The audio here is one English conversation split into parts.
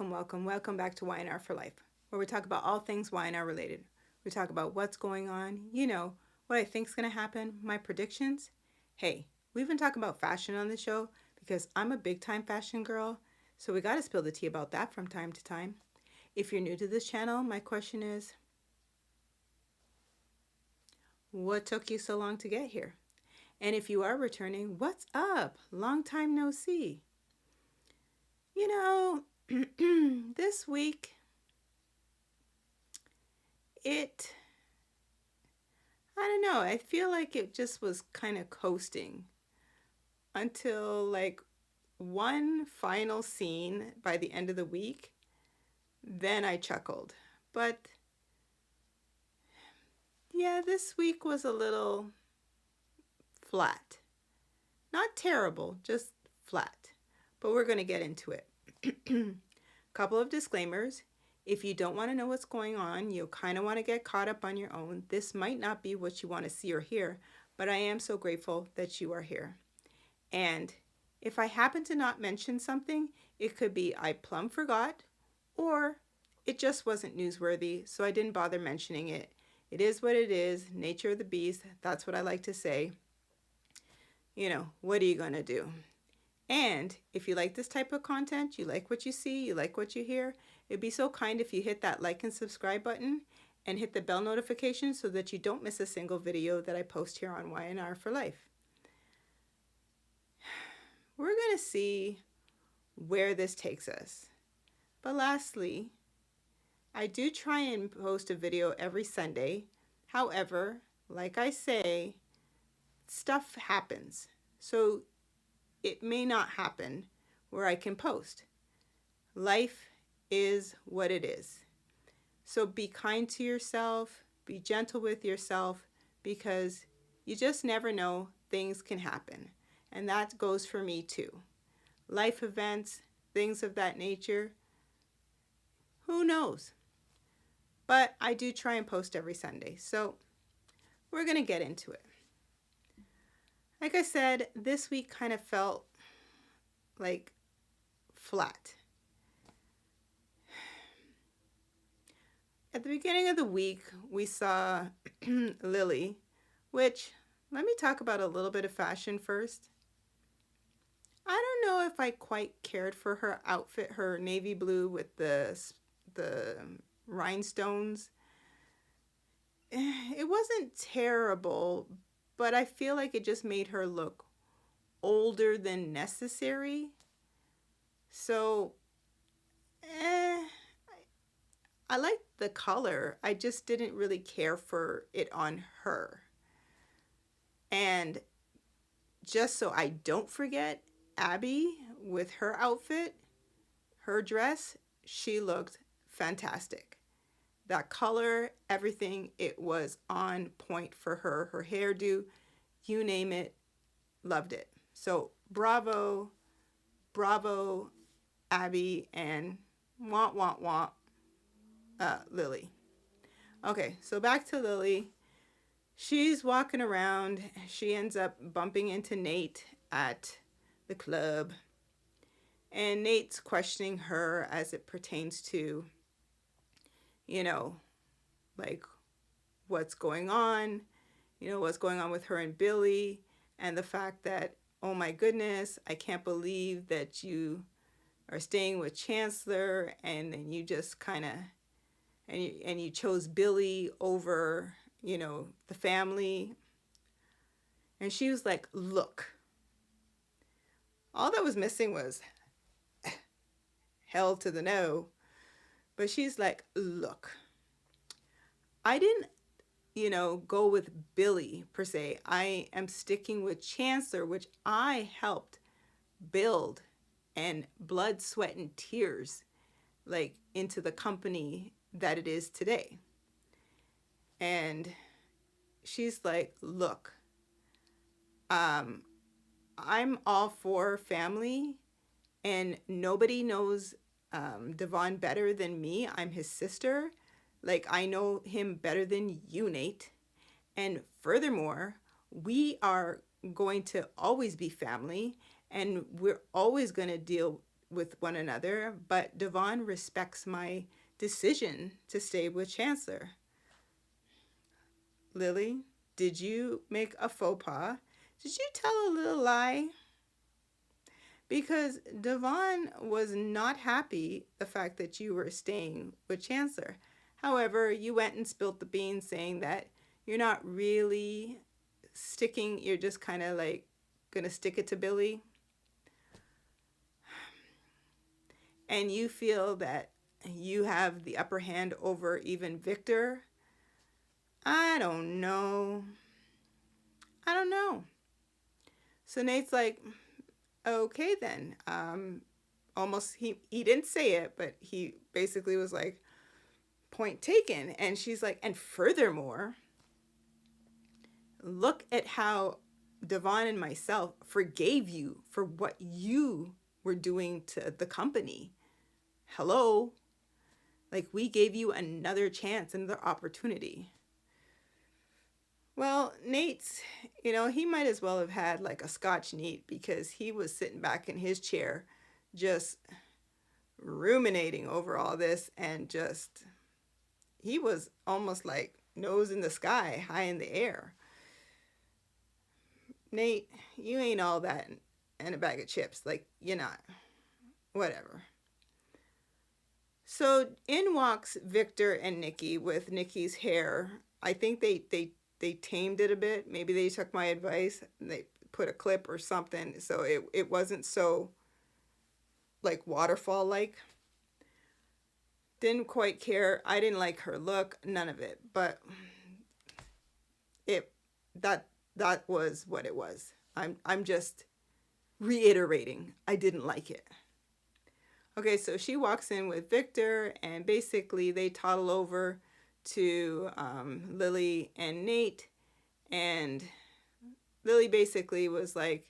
welcome back to Y&R For Life, where we talk about all things Y&R related. We talk about what's going on, what I think's going to happen, my predictions. Hey, we even talk about fashion on the show because I'm a big time fashion girl, so we got to spill the tea about that from time to time. If you're new to this channel, my question is, what took you so long to get here? And if you are returning, what's up? Long time no see. You know, this week, it, I don't know, I feel like it just was kind of coasting until like one final scene by the end of the week. Then I chuckled. But yeah, this week was a little flat. Not terrible, just flat. But we're going to get into it. Couple of disclaimers. If you don't want to know what's going on, you'll kind of want to get caught up on your own. This might not be what you want to see or hear, but I am so grateful that you are here. And if I happen to not mention something, it could be I plumb forgot, or it just wasn't newsworthy, so I didn't bother mentioning it. It is what it is, nature of the beast. That's what I like to say. What are you going to do? And if you like this type of content, you like what you see, you like what you hear, it'd be so kind if you hit that like and subscribe button and hit the bell notification so that you don't miss a single video that I post here on Y&R For Life. We're going to see where this takes us. But lastly, I do try and post a video every Sunday. However, like I say, stuff happens. So it may not happen where I can post. Life is what it is. So be kind to yourself, be gentle with yourself, because you just never know, things can happen. And that goes for me too. Life events, things of that nature, who knows? But I do try and post every Sunday. So we're going to get into it. Like I said, this week kind of felt like flat. At the beginning of the week, we saw Lily, which, let me talk about a little bit of fashion first. I don't know if I quite cared for her outfit, her navy blue with the rhinestones. It wasn't terrible, but I feel like it just made her look older than necessary. So, I liked the color. I just didn't really care for it on her. And just so I don't forget, Abby, with her outfit, her dress, she looked fantastic. That color, everything, it was on point for her. Her hairdo, you name it, loved it. So bravo, bravo, Abby, and Lily. Okay, so back to Lily. She's walking around. She ends up bumping into Nate at the club. And Nate's questioning her as it pertains to, like what's going on, what's going on with her and Billy, and the fact that, oh my goodness, I can't believe that you are staying with Chancellor, and then you just kind of, and you chose Billy over, the family. And she was like, look. All that was missing was hell to the no. But she's like, look, I didn't, go with Billy per se. I am sticking with Chancellor, which I helped build, and blood, sweat, and tears, like, into the company that it is today. And she's like, look, I'm all for family, and nobody knows Devon better than me. I'm his sister. Like, I know him better than you, Nate. And furthermore, we are going to always be family, and we're always going to deal with one another, but Devon respects my decision to stay with Chancellor. Lily, did you make a faux pas? Did you tell a little lie? Because Devon was not happy the fact that you were staying with Chancellor. However, you went and spilt the beans saying that you're not really sticking, you're just kind of like gonna stick it to Billy. And you feel that you have the upper hand over even Victor. I don't know. So Nate's like, okay then. Almost he didn't say it, but he basically was like, point taken. And she's like, and furthermore, look at how Devon and myself forgave you for what you were doing to the company. Hello? Like, we gave you another chance, another opportunity. Well, Nate's, he might as well have had like a Scotch neat, because he was sitting back in his chair just ruminating over all this, and just, he was almost like nose in the sky, high in the air. Nate, you ain't all that and a bag of chips. Like, you're not. Whatever. So in walks Victor and Nikki with Nikki's hair. I think they tamed it a bit. Maybe they took my advice and they put a clip or something so it wasn't so like waterfall like. Didn't quite care. I didn't like her look, none of it. But that was what it was. I'm just reiterating. I didn't like it. Okay, so she walks in with Victor, and basically they toddle over to Lily and Nate, and Lily basically was like,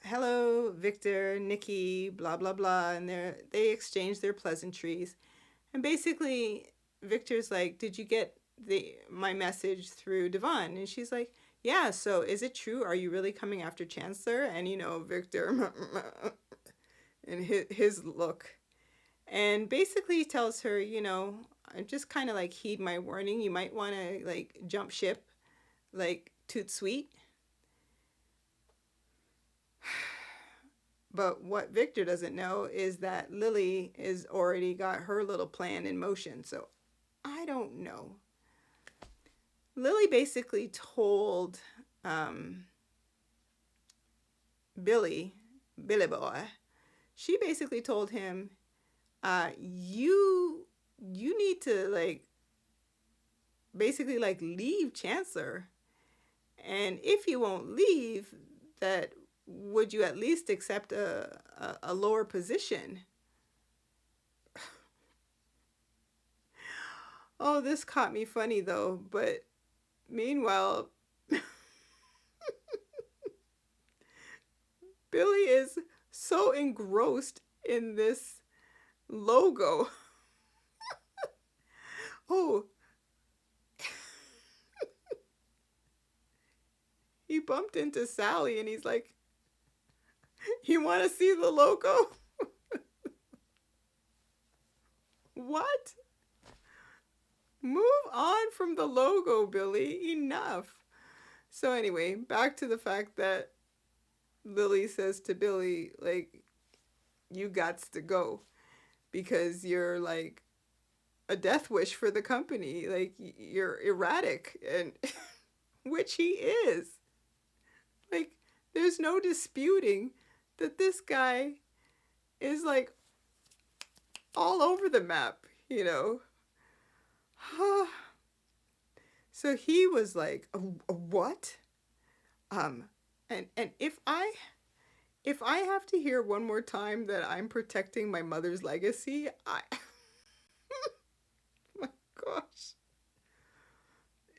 hello, Victor, Nikki, blah, blah, blah, and they exchange their pleasantries. And basically, Victor's like, did you get my message through Devon? And she's like, yeah, so is it true? Are you really coming after Chancellor? And, Victor, and his look. And basically he tells her, just kind of like heed my warning. You might want to like jump ship, like toot sweet. But what Victor doesn't know is that Lily has already got her little plan in motion. So I don't know. Lily basically told Billy Boy, she basically told him, you need to like basically like leave Chancellor. And if you won't leave, that would you at least accept a lower position? Oh, this caught me funny though, but meanwhile, Billy is so engrossed in this logo. Oh, he bumped into Sally and he's like, you want to see the logo? What? Move on from the logo, Billy. Enough. So anyway, back to the fact that Lily says to Billy, like, you gots to go because you're like a death wish for the company. Like, you're erratic, and which he is. Like, there's no disputing that this guy is like all over the map, So he was like, what? And if I have to hear one more time that I'm protecting my mother's legacy, my gosh.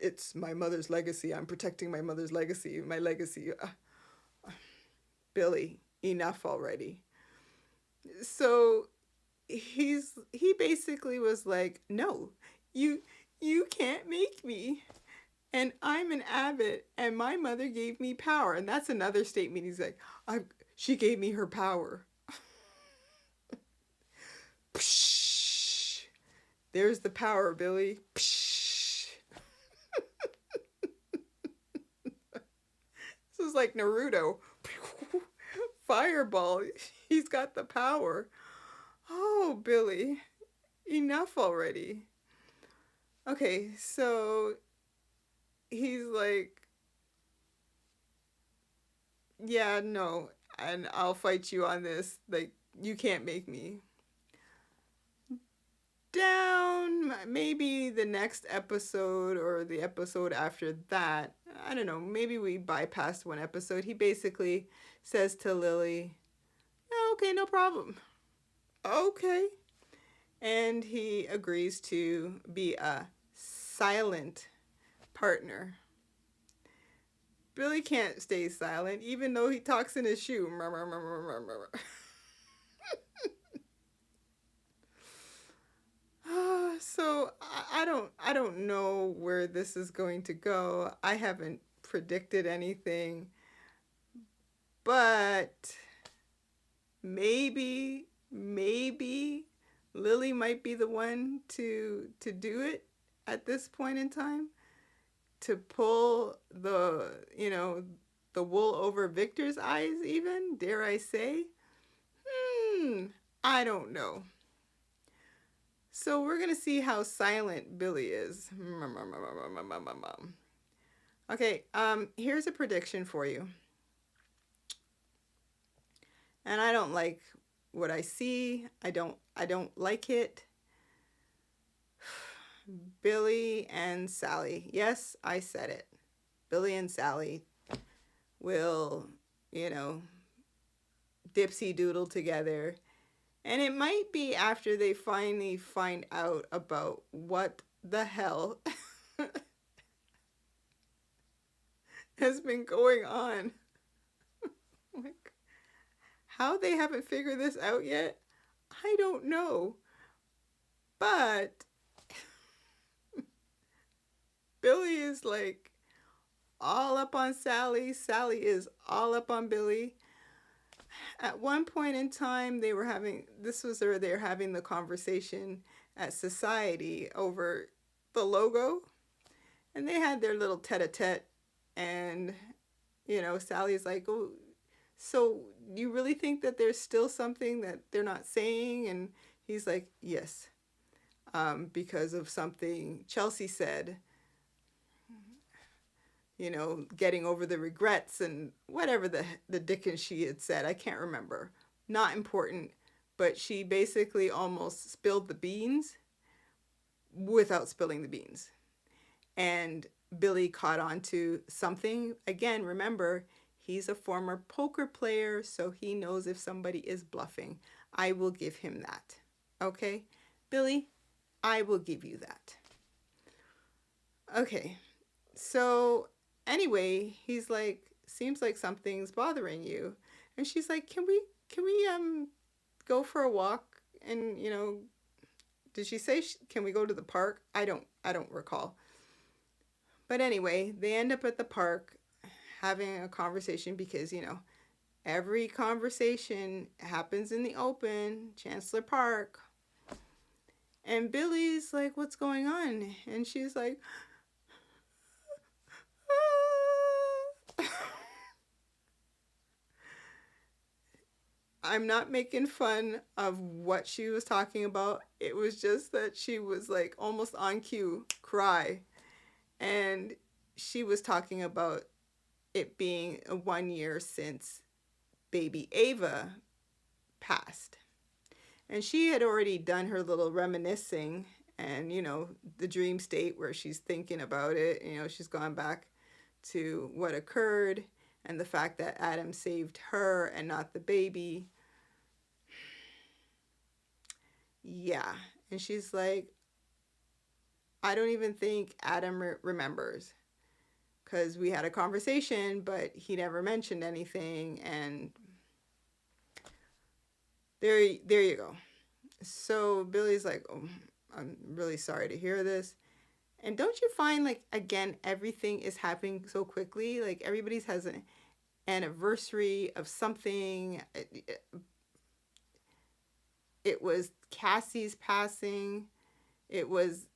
It's my mother's legacy. I'm protecting my mother's legacy, my legacy. Billy, enough already. So he basically was like, no, you can't make me. And I'm an abbot, and my mother gave me power. And that's another statement. He's like, she gave me her power. Psh, there's the power, Billy. Psh. This is like Naruto. Fireball. He's got the power. Oh, Billy. Enough already. Okay, so he's like, yeah, no, and I'll fight you on this. Like, you can't make me. Down maybe the next episode or the episode after that. I don't know. Maybe we bypassed one episode. He basically says to Lily, "Oh, okay, no problem. Okay." And he agrees to be a silent partner. Billy can't stay silent, even though he talks in his shoe. So I don't know where this is going to go. I haven't predicted anything, but maybe Lily might be the one to do it at this point in time, to pull the wool over Victor's eyes, even, dare I say. I don't know. So we're going to see how silent Billy is. Okay, here's a prediction for you. And I don't like what I see. I don't like it. Billy and Sally. Yes, I said it. Billy and Sally will, dipsy doodle together. And it might be after they finally find out about what the hell has been going on. Like, how they haven't figured this out yet, I don't know. But Billy is like all up on Sally. Sally is all up on Billy. At one point in time, they were having the conversation at society over the logo, and they had their little tete-a-tete, and Sally's like, "Oh, so you really think that there's still something that they're not saying?" And he's like, "Yes, because of something Chelsea said, getting over the regrets and whatever the dickens she had said. I can't remember. Not important, but she basically almost spilled the beans without spilling the beans. And Billy caught on to something. Again, remember, he's a former poker player, so he knows if somebody is bluffing. I will give him that. Okay? Billy, I will give you that. Okay. So anyway, he's like, seems like something's bothering you. And she's like, can we go for a walk? And did she say can we go to the park? I don't recall. But anyway, they end up at the park having a conversation because every conversation happens in the open, Chancellor Park. And Billy's like, what's going on? And she's like, I'm not making fun of what she was talking about. It was just that she was like almost on cue, cry. And she was talking about it being 1 year since baby Ava passed. And she had already done her little reminiscing and, the dream state where she's thinking about it. She's gone back to what occurred and the fact that Adam saved her and not the baby. Yeah. And she's like, I don't even think Adam remembers, because we had a conversation, but he never mentioned anything. And there you go. So Billy's like, oh, I'm really sorry to hear this. And don't you find, like, again, everything is happening so quickly? Like, everybody's has an anniversary of something. it was Cassie's passing. It was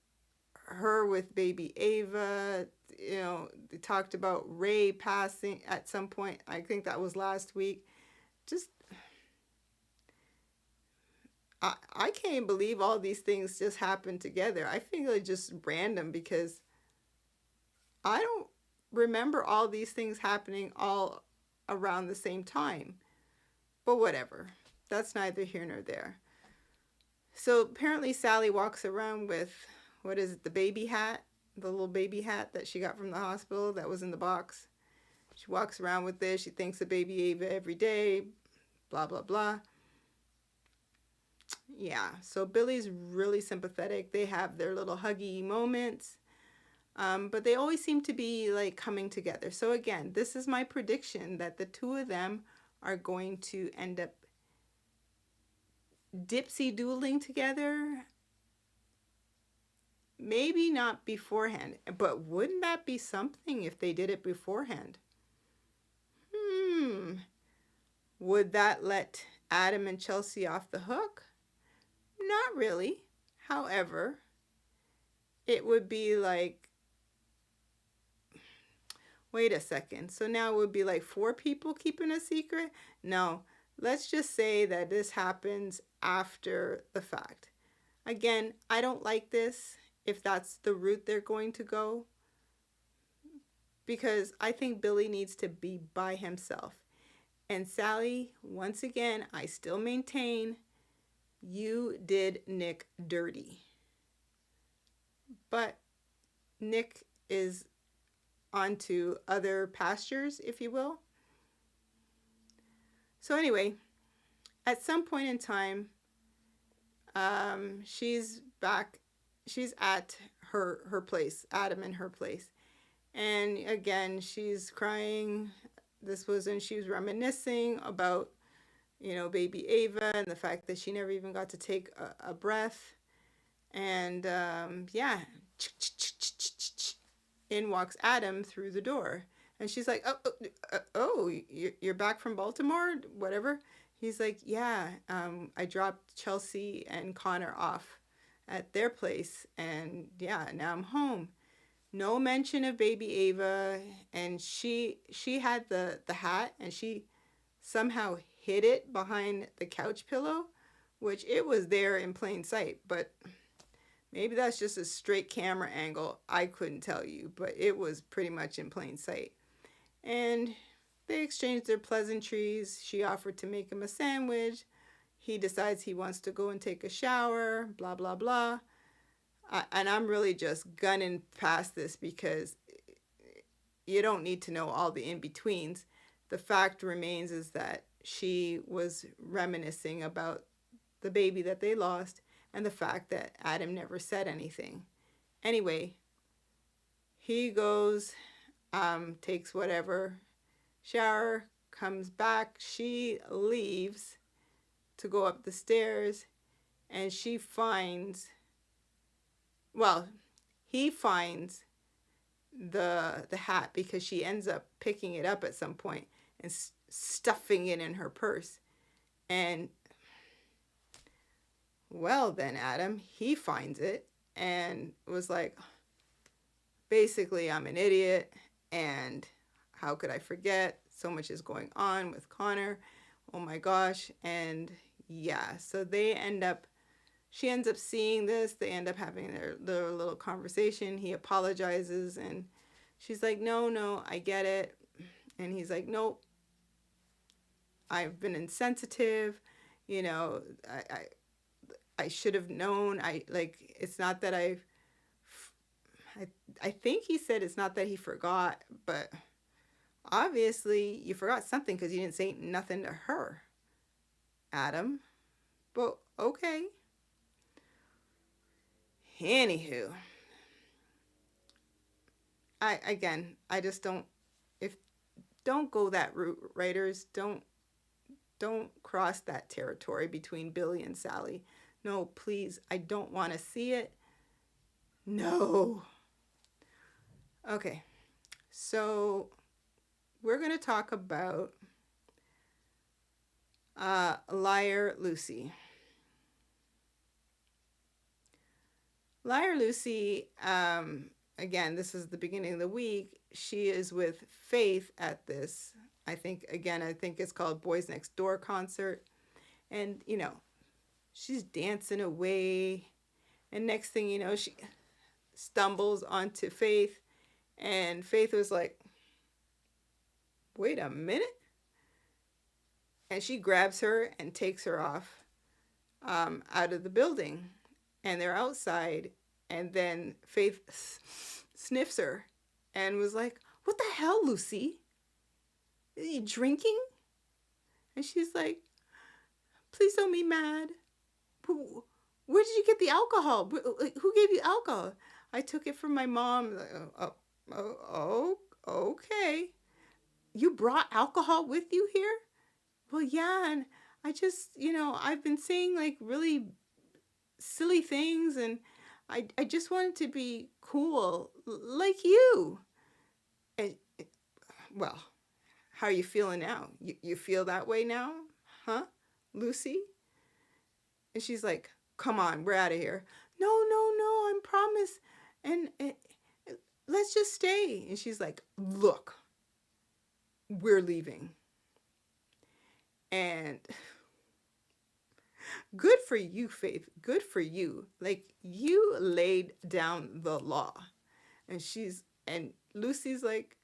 her with baby Ava. You know, they talked about Ray passing at some point. I think that was last week. Just, I can't believe all these things just happened together. I feel like just random because I don't remember all these things happening all around the same time. But whatever. That's neither here nor there. So apparently Sally walks around with, what is it, the baby hat? The little baby hat that she got from the hospital that was in the box. She walks around with this. She thinks of baby Ava every day. Blah, blah, blah. Yeah, so Billy's really sympathetic. They have their little huggy moments. But they always seem to be like coming together. So again, this is my prediction that the two of them are going to end up dipsy doodling together. Maybe not beforehand, but wouldn't that be something if they did it beforehand? Would that let Adam and Chelsea off the hook? Not really. However, it would be like, wait a second. So now it would be like 4 people keeping a secret? No, let's just say that this happens after the fact. Again, I don't like this if that's the route they're going to go, because I think Billy needs to be by himself. And Sally, once again, I still maintain you did Nick dirty. But Nick is onto other pastures, if you will. So anyway, at some point in time, she's at her place, Adam and her place. And again, she's crying. This was when she was reminiscing about, you know, baby Ava and the fact that she never even got to take a breath. And yeah, in walks Adam through the door. And she's like, oh, you're back from Baltimore? Whatever. He's like, yeah, I dropped Chelsea and Connor off at their place. And yeah, now I'm home. No mention of baby Ava. And she had the hat, and she somehow hid it behind the couch pillow, which it was there in plain sight. But maybe that's just a straight camera angle. I couldn't tell you, but it was pretty much in plain sight. And they exchanged their pleasantries. She offered to make him a sandwich. He decides he wants to go and take a shower, blah, blah, blah. And I'm really just gunning past this because you don't need to know all the in-betweens. The fact remains is that she was reminiscing about the baby that they lost and the fact that Adam never said anything. Anyway, he goes, takes whatever, shower, comes back. She leaves to go up the stairs, and he finds the hat, because she ends up picking it up at some point and stuffing it in her purse. And well, then Adam, he finds it and was like, basically, I'm an idiot, and how could I forget? So much is going on with Connor. Oh my gosh. And yeah, so she ends up seeing this. They end up having their little conversation. He apologizes, and she's like, no, I get it. And he's like, nope, I've been insensitive. You know, I should have known. It's not that I think he said it's not that he forgot, but obviously you forgot something because you didn't say nothing to her, Adam. But okay. Anywho, I just don't go that route, writers. Don't cross that territory between Billy and Sally. No, please, I don't want to see it. No. Okay, so we're going to talk about Liar Lucy. Liar Lucy, again, this is the beginning of the week. She is with Faith at this, I think it's called Boys Next Door concert. And, she's dancing away. And next thing you know, she stumbles onto Faith. And Faith was like, wait a minute. And she grabs her and takes her off out of the building. And they're outside. And then Faith sniffs her and was like, what the hell, Lucy? Are you drinking? And she's like, please don't be mad. Where did you get the alcohol? Who gave you alcohol? I took it from my mom. Okay. You brought alcohol with you here? Well, yeah, and I just, I've been saying like really silly things, and I just wanted to be cool, like you. And, well, how are you feeling now? You feel that way now? Huh, Lucy? And she's like, come on, we're out of here. No, I promise. And let's just stay. And she's like, look, we're leaving. And good for you, Faith. Good for you. Like, you laid down the law. And Lucy's like,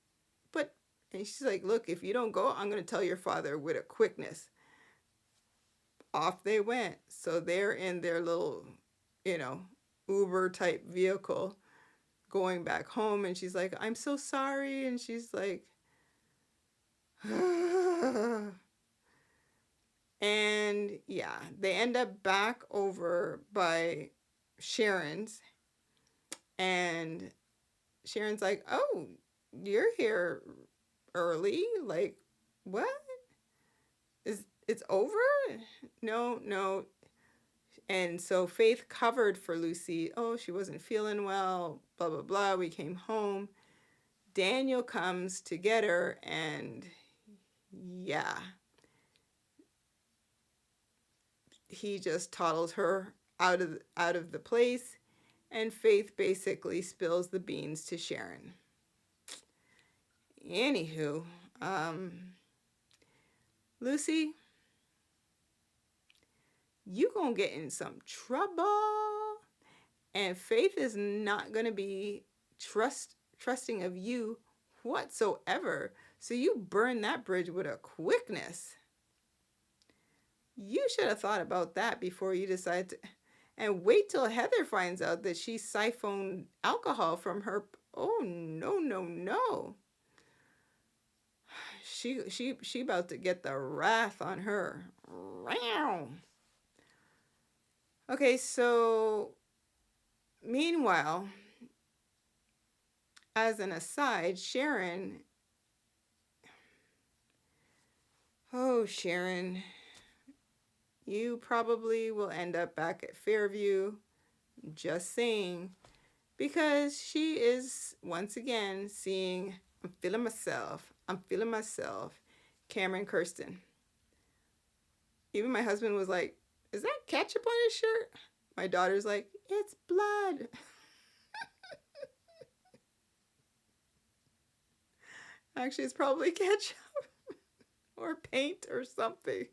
and she's like, look, if you don't go, I'm going to tell your father with a quickness. Off they went. So they're in their little, Uber type vehicle going back home. And she's like, I'm so sorry. And she's like, and yeah, they end up back over by Sharon's. And Sharon's like, oh, you're here early? Like, what? It's over? No. And so Faith covered for Lucy. Oh, she wasn't feeling well, blah, blah, blah. We came home. Daniel comes to get her, and yeah, he just toddles her out of the place, and Faith basically spills the beans to Sharon. Anywho, Lucy, you gonna get in some trouble, and Faith is not gonna be trusting of you whatsoever. So you burn that bridge with a quickness. You should have thought about that before you decide to, and wait till Heather finds out that she siphoned alcohol from her. Oh, no. She about to get the wrath on her. Okay, so meanwhile, as an aside, Sharon, you probably will end up back at Fairview, just saying, because she is once again seeing, I'm feeling myself, Cameron Kirsten. Even my husband was like, is that ketchup on his shirt? My daughter's like, it's blood. Actually, it's probably ketchup or paint or something.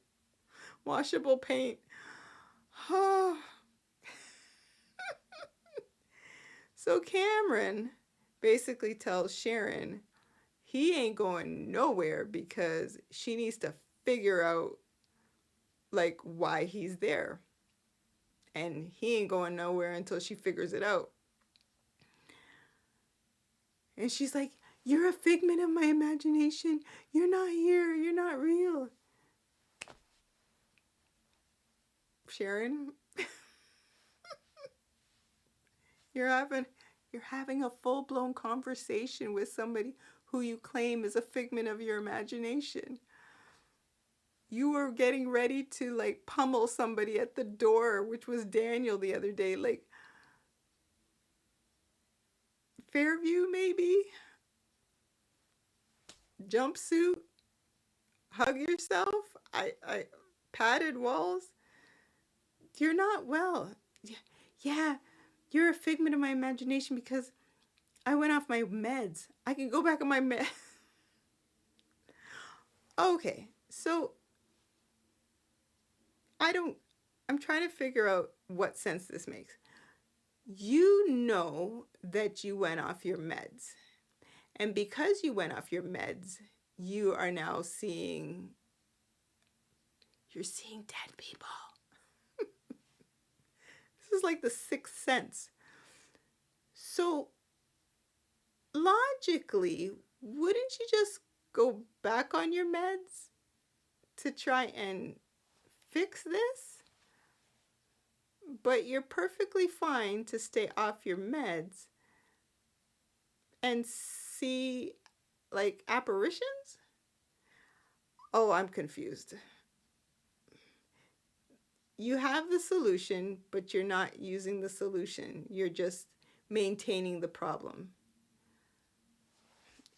Washable paint. Oh. So Cameron basically tells Sharon he ain't going nowhere because she needs to figure out like why he's there. And he ain't going nowhere until she figures it out. And she's like, you're a figment of my imagination. You're not here. You're not real. Sharon, you're having a full-blown conversation with somebody who you claim is a figment of your imagination. You were getting ready to like pummel somebody at the door, which was Daniel the other day. Like, Fairview maybe? Jumpsuit? Hug yourself? I padded walls? You're not well. Yeah, You're a figment of my imagination because I went off my meds. I can go back on my meds. Okay, so I'm trying to figure out what sense this makes. You know that you went off your meds. And because you went off your meds, you are now you're seeing dead people. This is like the sixth sense. So logically, wouldn't you just go back on your meds to try and fix this? But you're perfectly fine to stay off your meds and see like apparitions? Oh, I'm confused. You have the solution, but you're not using the solution. You're just maintaining the problem.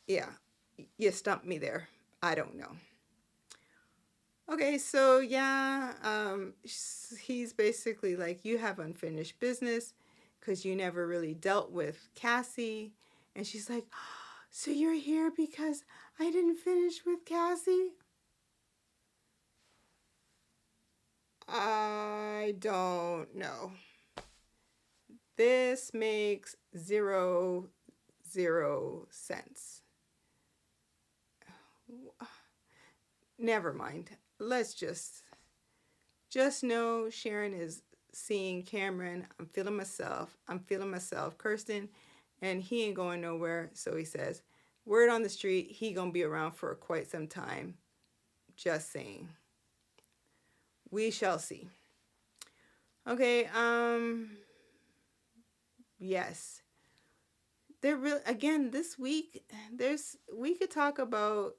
Yeah, you stumped me there. I don't know. Okay, so yeah, he's basically like, you have unfinished business because you never really dealt with Cassie. And she's like, so you're here because I didn't finish with Cassie? I don't know. This makes zero sense. Never mind. Let's just know Sharon is seeing Cameron. I'm feeling myself, Kirsten, and he ain't going nowhere. So he says, word on the street, he gonna be around for quite some time. Just saying. We shall see. Okay, yes. There really, again, this week we could talk about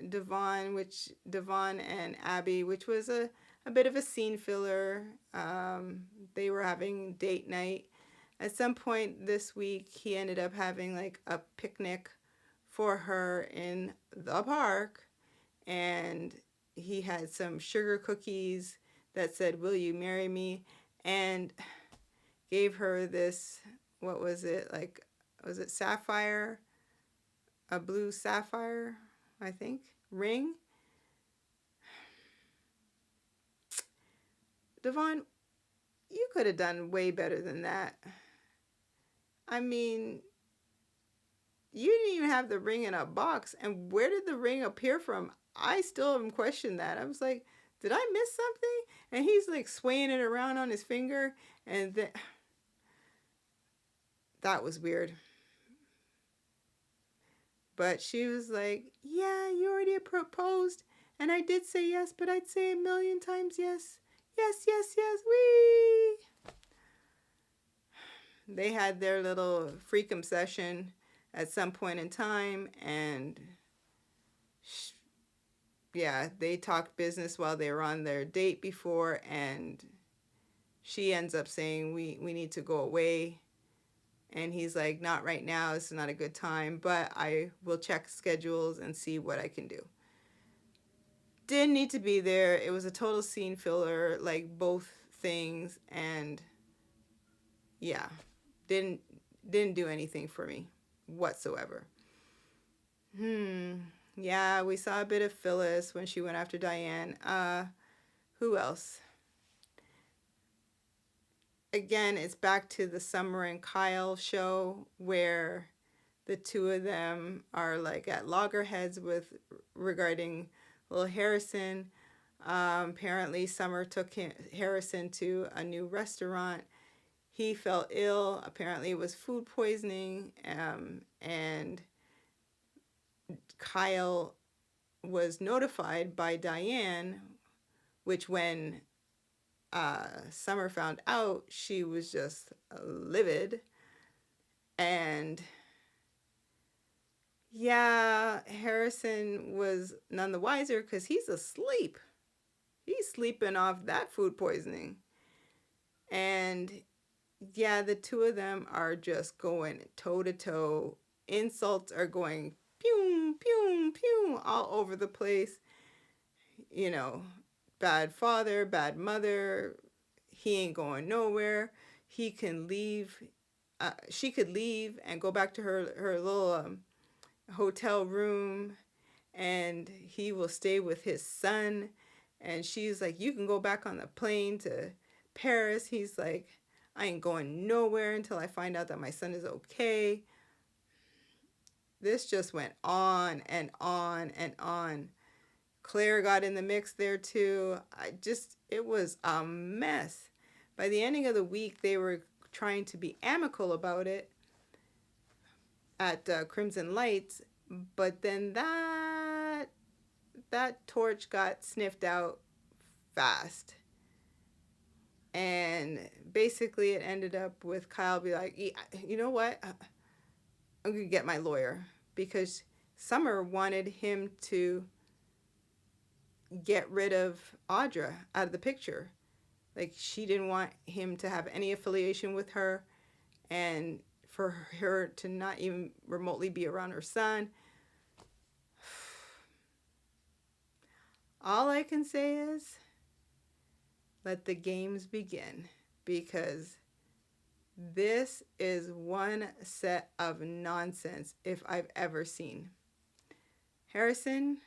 Devon and Abby, which was a bit of a scene filler. They were having date night. At some point this week, he ended up having like a picnic for her in the park, and he had some sugar cookies that said, "Will you marry me?" and gave her this, what was it, like, was it sapphire? A blue sapphire, I think, ring. Devon, you could have done way better than that. I mean, you didn't even have the ring in a box. And where did the ring appear from? I still haven't questioned that. I was like, did I miss something? And he's like swaying it around on his finger. And that was weird. But she was like, yeah, you already proposed. And I did say yes, but I'd say 1,000,000 times yes. Yes, yes, yes, wee. They had their little freakum session at some point in time, and yeah, they talked business while they were on their date before, and she ends up saying, we need to go away. And he's like, not right now, it's not a good time, but I will check schedules and see what I can do. Didn't need to be there. It was a total scene filler, like both things, and yeah, didn't do anything for me whatsoever. Yeah, we saw a bit of Phyllis when she went after Diane. Who else? Again, it's back to the Summer and Kyle show where the two of them are like at loggerheads with regarding little Harrison. Apparently, Summer took Harrison to a new restaurant. He fell ill. Apparently, it was food poisoning. And Kyle was notified by Diane, which when Summer found out, she was just livid. And yeah, Harrison was none the wiser because he's asleep. He's sleeping off that food poisoning. And yeah, the two of them are just going toe to toe. Insults are going pew, pew, pew all over the place. You know, bad father, bad mother. He ain't going nowhere. He can leave she could leave and go back to her little hotel room, and he will stay with his son. And she's like, you can go back on the plane to Paris. He's like, I ain't going nowhere until I find out that my son is okay. This just went on and on and on. Claire got in the mix there too. It was a mess. By the ending of the week, they were trying to be amicable about it at Crimson Lights, but then that torch got sniffed out fast. And basically it ended up with Kyle be like, you know what? I'm going to get my lawyer, because Summer wanted him to get rid of Audra out of the picture. Like, she didn't want him to have any affiliation with her, and for her to not even remotely be around her son. All I can say is, let the games begin, because this is one set of nonsense if I've ever seen. Harrison,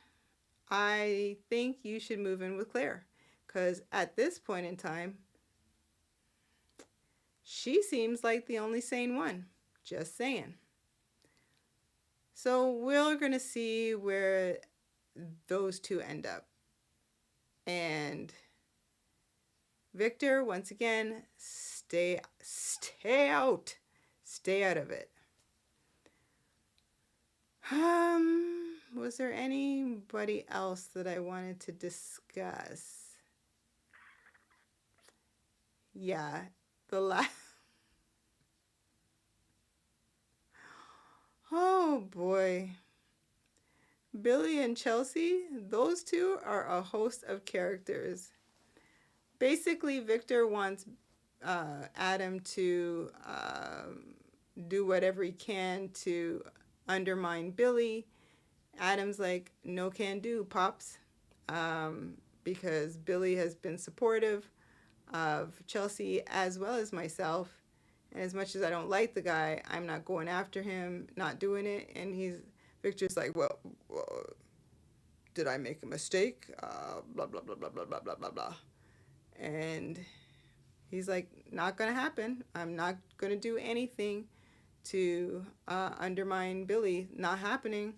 I think you should move in with Claire, because at this point in time, she seems like the only sane one. Just saying. So we're going to see where those two end up. And Victor, once again, stay out. Stay out of it. Was there anybody else that I wanted to discuss? Yeah, the last. Oh boy. Billy and Chelsea, those two are a host of characters. Basically, Victor wants Adam to do whatever he can to undermine Billy. Adam's like, no can do, Pops. Because Billy has been supportive of Chelsea as well as myself. And as much as I don't like the guy, I'm not going after him, not doing it. And Victor's like, well, did I make a mistake? Blah, blah, blah, blah, blah, blah, blah, blah, blah. And he's like, not going to happen. I'm not going to do anything to undermine Billy. Not happening.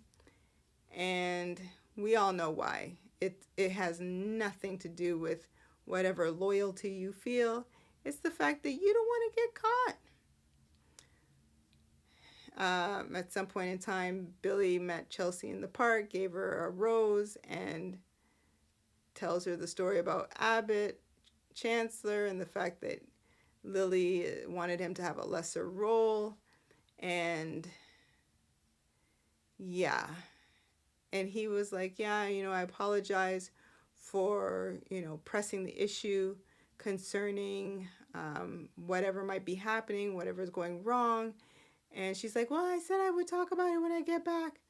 And we all know why. It has nothing to do with whatever loyalty you feel. It's the fact that you don't want to get caught. At some point in time, Billy met Chelsea in the park, gave her a rose, and tells her the story about Abbott, Chancellor, and the fact that Lily wanted him to have a lesser role. And yeah. And he was like, yeah, I apologize for, pressing the issue concerning whatever might be happening, whatever's going wrong. And she's like, well, I said I would talk about it when I get back.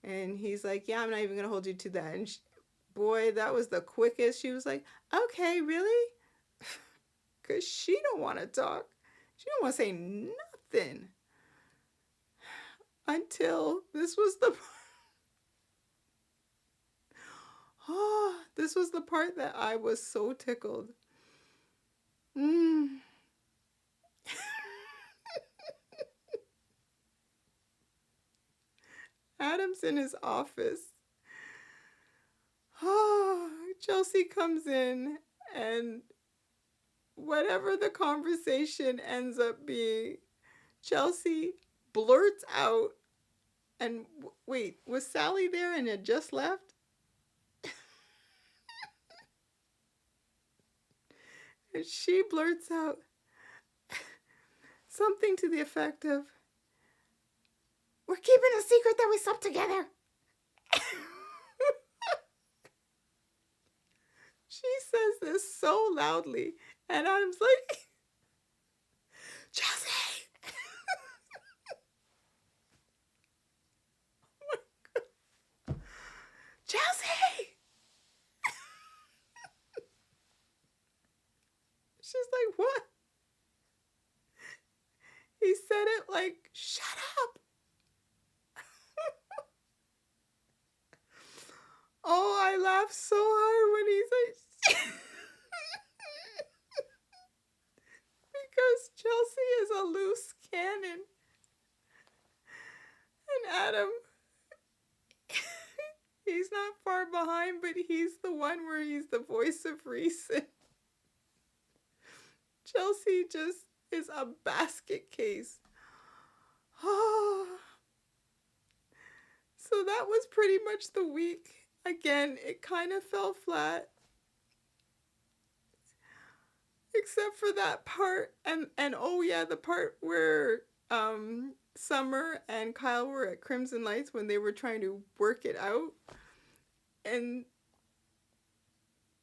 And he's like, yeah, I'm not even going to hold you to that. And boy, that was the quickest. She was like, okay, really? Because she don't want to talk. She don't want to say nothing. Until this was the this was the part that I was so tickled. Adam's in his office. Chelsea comes in, and whatever the conversation ends up being, Chelsea blurts out, and wait, was Sally there and had just left? And she blurts out something to the effect of, we're keeping a secret that we slept together. She says this so loudly, and Adam's like, Chelsea! Oh my God. Chelsea! She's like, what? He said it like, shut up. Oh, I laughed so hard when he's like, because Chelsea is a loose cannon. And Adam, he's not far behind, but he's the one where he's the voice of reason. Chelsea just is a basket case. Oh. So that was pretty much the week. Again, it kind of fell flat. Except for that part. And oh yeah, the part where Summer and Kyle were at Crimson Lights when they were trying to work it out. And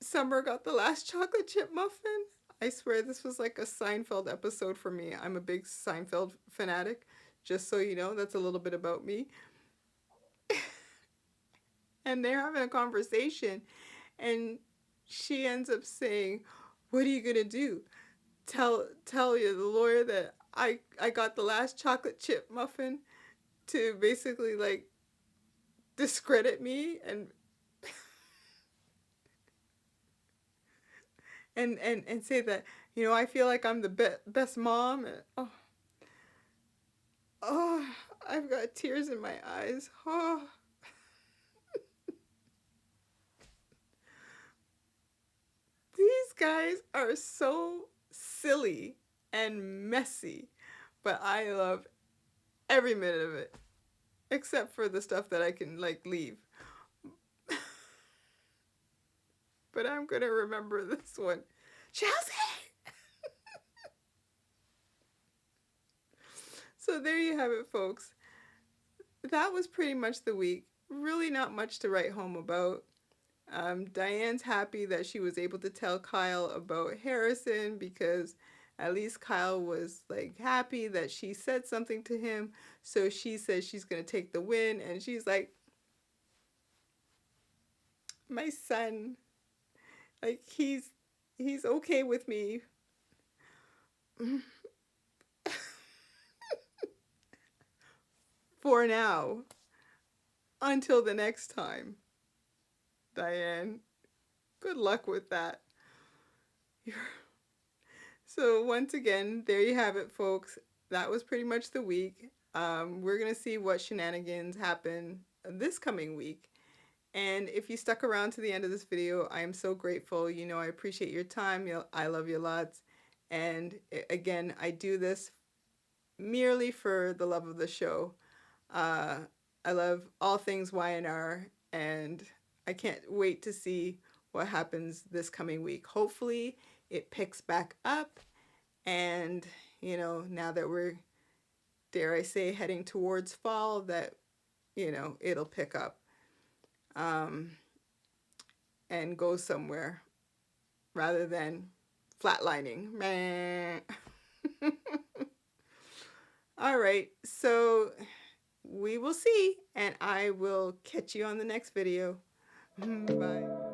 Summer got the last chocolate chip muffin. I swear this was like a Seinfeld episode for me. I'm a big Seinfeld fanatic. Just so you know, that's a little bit about me. And they're having a conversation. And she ends up saying, what are you going to do? Tell you, the lawyer, that I got the last chocolate chip muffin to basically like discredit me and and say that, you know, I feel like I'm the best mom. And, oh, I've got tears in my eyes. Oh. These guys are so silly and messy, but I love every minute of it, except for the stuff that I can like leave. But I'm gonna remember this one. Chelsea! So there you have it, folks. That was pretty much the week. Really not much to write home about. Diane's happy that she was able to tell Kyle about Harrison, because at least Kyle was like happy that she said something to him. So she says she's going to take the win, and she's like, my son, like he's okay with me. For now, until the next time. Diane, good luck with that. So once again, there you have it, folks. That was pretty much the week. We're going to see what shenanigans happen this coming week. And if you stuck around to the end of this video, I am so grateful. You know, I appreciate your time. I love you lots. And again, I do this merely for the love of the show. I love all things Y&R, and I can't wait to see what happens this coming week. Hopefully it picks back up, and you know, now that we're, dare I say, heading towards fall, that, you know, it'll pick up and go somewhere rather than flatlining. All right, so we will see, and I will catch you on the next video. Bye.